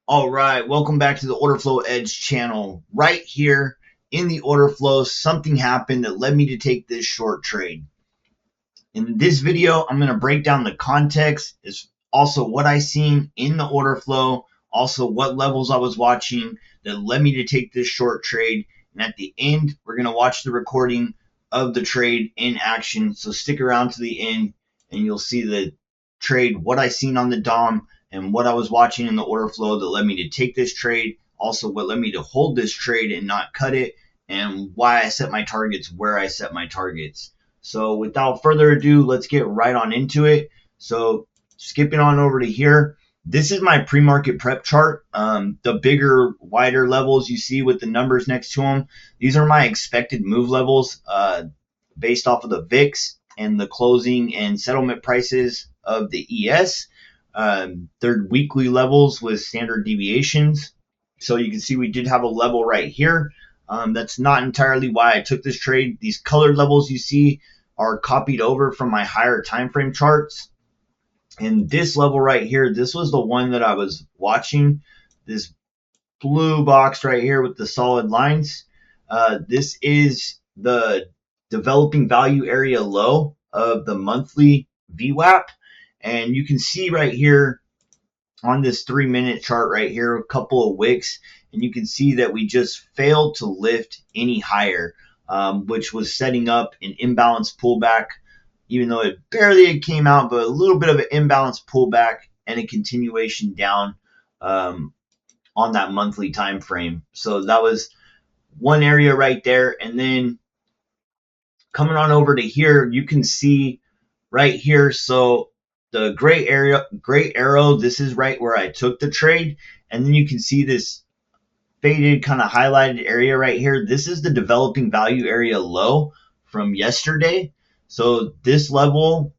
All right, welcome back to the Order Flow Edge channel. Right here in the order flow, something happened that led me to take this short trade. In this video, I'm going to break down the context, is also what I seen in the order flow, also what levels I was watching that led me to take this short trade. And at the end, we're going to watch the recording of the trade in action. So stick around to the end and you'll see the trade, what I seen on the DOM, and what I was watching in the order flow that led me to take this trade. Also, what led me to hold this trade and not cut it, and why I set my targets where I set my targets. So without further ado, let's get right on into it. So skipping on over to here, this is my pre-market prep chart. The bigger, wider levels you see with the numbers next to them, these are my expected move levels based off of the VIX and the closing and settlement prices of the ES. They're weekly levels with standard deviations. So you can see we did have a level right here. That's not entirely why I took this trade. These colored levels you see are copied over from my higher time frame charts. And this level right here, this was the one that I was watching. This blue box right here with the solid lines. This is the developing value area low of the monthly VWAP. And you can see right here on this 3-minute chart right here, a couple of wicks, and you can see that we just failed to lift any higher, which was setting up an imbalance pullback, even though it barely came out, but a little bit of an imbalance pullback and a continuation down on that monthly time frame. So that was one area right there. And then coming on over to here, you can see right here. So the gray arrow, this is right where I took the trade. And then you can see this faded kind of highlighted area right here. This is the developing value area low from yesterday. So this level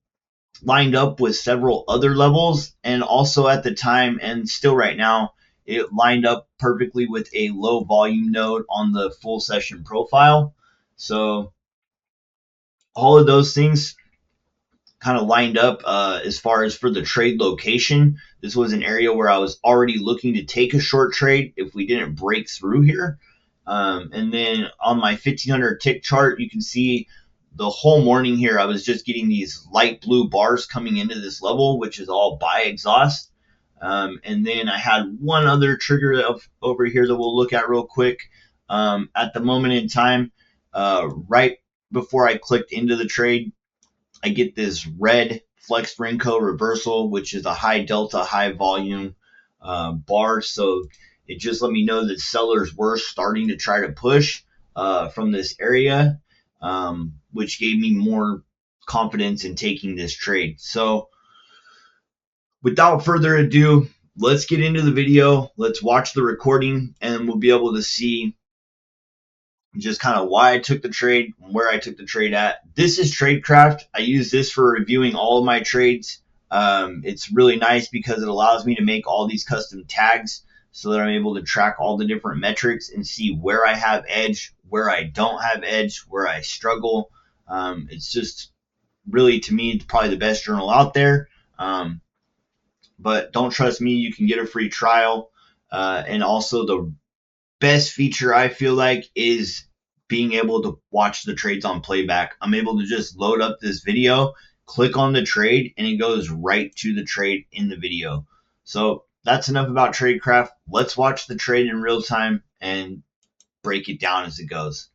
lined up with several other levels, and also at the time and still right now, it lined up perfectly with a low volume node on the full session profile. So all of those things kind of lined up as far as for the trade location. This was an area where I was already looking to take a short trade if we didn't break through here. And then on my 1500 tick chart, you can see the whole morning here, I was just getting these light blue bars coming into this level, which is all buy exhaust. And then I had one other trigger over here that we'll look at real quick. At the moment in time, right before I clicked into the trade, I get this red Flex Renko reversal, which is a high delta, high volume bar. So it just let me know that sellers were starting to try to push from this area, which gave me more confidence in taking this trade. So without further ado, let's get into the video. Let's watch the recording and we'll be able to see just kind of why I took the trade, where I took the trade at. This is Tradecraft. I use this for reviewing all of my trades. It's really nice because it allows me to make all these custom tags so that I'm able to track all the different metrics and see where I have edge, where I don't have edge, where I struggle. It's just really, to me, probably the best journal out there. But don't trust me. You can get a free trial. And also the best feature I feel like is being able to watch the trades on playback. I'm able to just load up this video, click on the trade, and it goes right to the trade in the video. So that's enough about Tradecraft. Let's watch the trade in real time and break it down as it goes.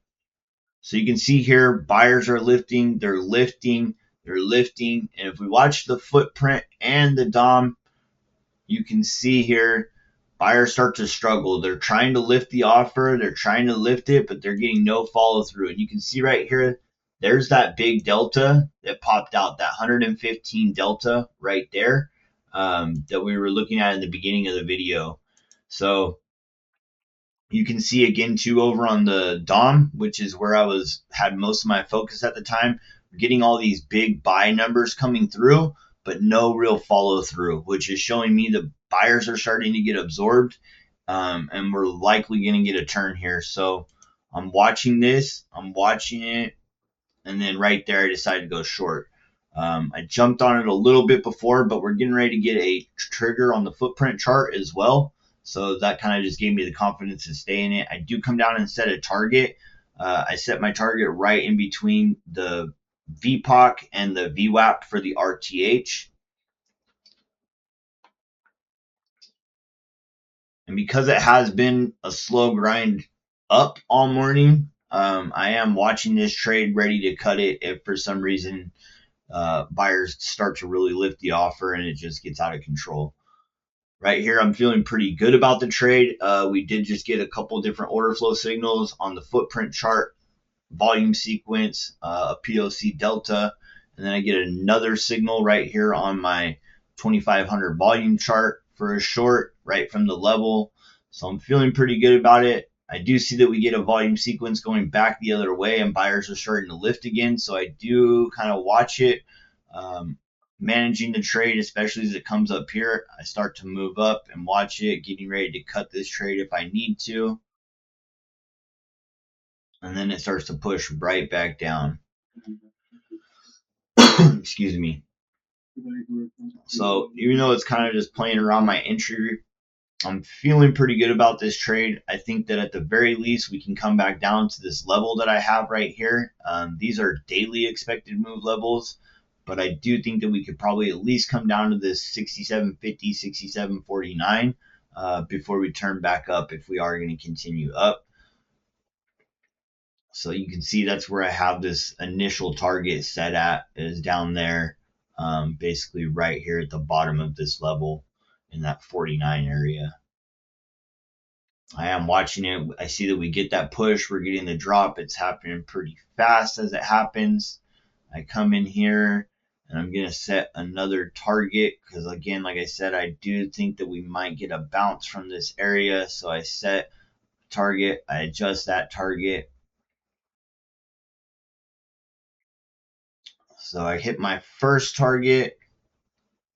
So you can see here, buyers are lifting, they're lifting, they're lifting. And if we watch the footprint and the DOM, you can see here, buyers start to struggle. They're trying to lift the offer. They're trying to lift it, but they're getting no follow through. And you can see right here, there's that big delta that popped out, that 115 delta right there that we were looking at in the beginning of the video. So you can see again too over on the DOM, which is where I had most of my focus at the time, getting all these big buy numbers coming through, but no real follow through, which is showing me the buyers are starting to get absorbed, and we're likely going to get a turn here. So I'm watching this, I'm watching it, and then right there I decided to go short. I jumped on it a little bit before, but we're getting ready to get a trigger on the footprint chart as well. So that kind of just gave me the confidence to stay in it. I do come down and set a target. I set my target right in between the VPOC and the VWAP for the RTH. And because it has been a slow grind up all morning, I am watching this trade, ready to cut it if for some reason buyers start to really lift the offer and it just gets out of control. Right here, I'm feeling pretty good about the trade. We did just get a couple different order flow signals on the footprint chart, volume sequence, a POC delta, and then I get another signal right here on my 2500 volume chart for a short right from the level. So I'm feeling pretty good about it. I do see that we get a volume sequence going back the other way and buyers are starting to lift again. So I do kind of watch it. Managing the trade, especially as it comes up here, I start to move up and watch it, getting ready to cut this trade if I need to. And then it starts to push right back down. Excuse me. So even though it's kind of just playing around my entry, I'm feeling pretty good about this trade. I think that at the very least, we can come back down to this level that I have right here. These are daily expected move levels, but I do think that we could probably at least come down to this 67.50, 67.49 before we turn back up if we are going to continue up. So you can see that's where I have this initial target set at, is down there, basically right here at the bottom of this level in that 49 area. I am watching it. I see that we get that push. We're getting the drop. It's happening pretty fast as it happens. I come in here and I'm going to set another target because, again, like I said, I do think that we might get a bounce from this area. So I set target. I adjust that target. So I hit my first target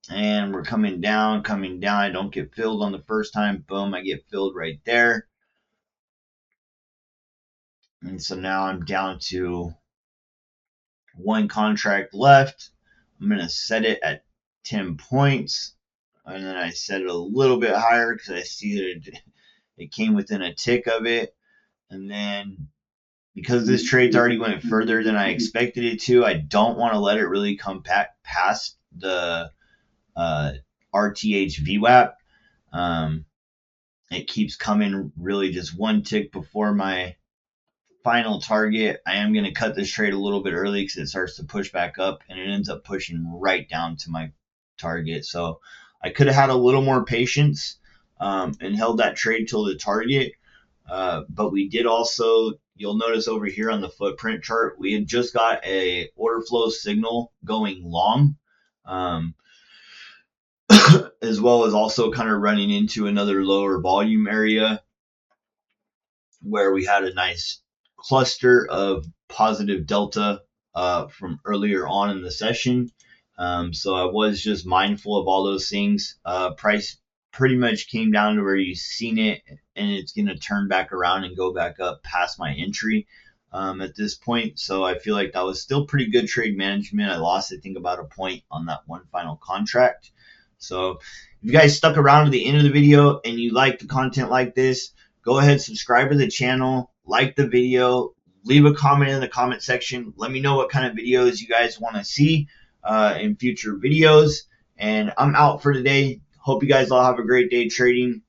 and we're coming down. I don't get filled on the first time. Boom, I get filled right there. And so now I'm down to one contract left. I'm going to set it at 10 points. And then I set it a little bit higher because I see that it came within a tick of it. And then because this trade's already went further than I expected it to, I don't want to let it really come past the RTH VWAP. It keeps coming really just one tick before my final target. I am going to cut this trade a little bit early because it starts to push back up and it ends up pushing right down to my target. So I could have had a little more patience and held that trade till the target. But we did also, you'll notice over here on the footprint chart, we had just got a order flow signal going long, as well as also kind of running into another lower volume area where we had a nice cluster of positive delta from earlier on in the session. So I was just mindful of all those things. Price pretty much came down to where you've seen it, and it's going to turn back around and go back up past my entry at this point. So I feel like that was still pretty good trade management. I lost, I think, about a point on that one final contract. So if you guys stuck around to the end of the video and you like the content like this, go ahead, subscribe to the channel, like the video, leave a comment in the comment section. Let me know what kind of videos you guys want to see in future videos. And I'm out for today. Hope you guys all have a great day trading.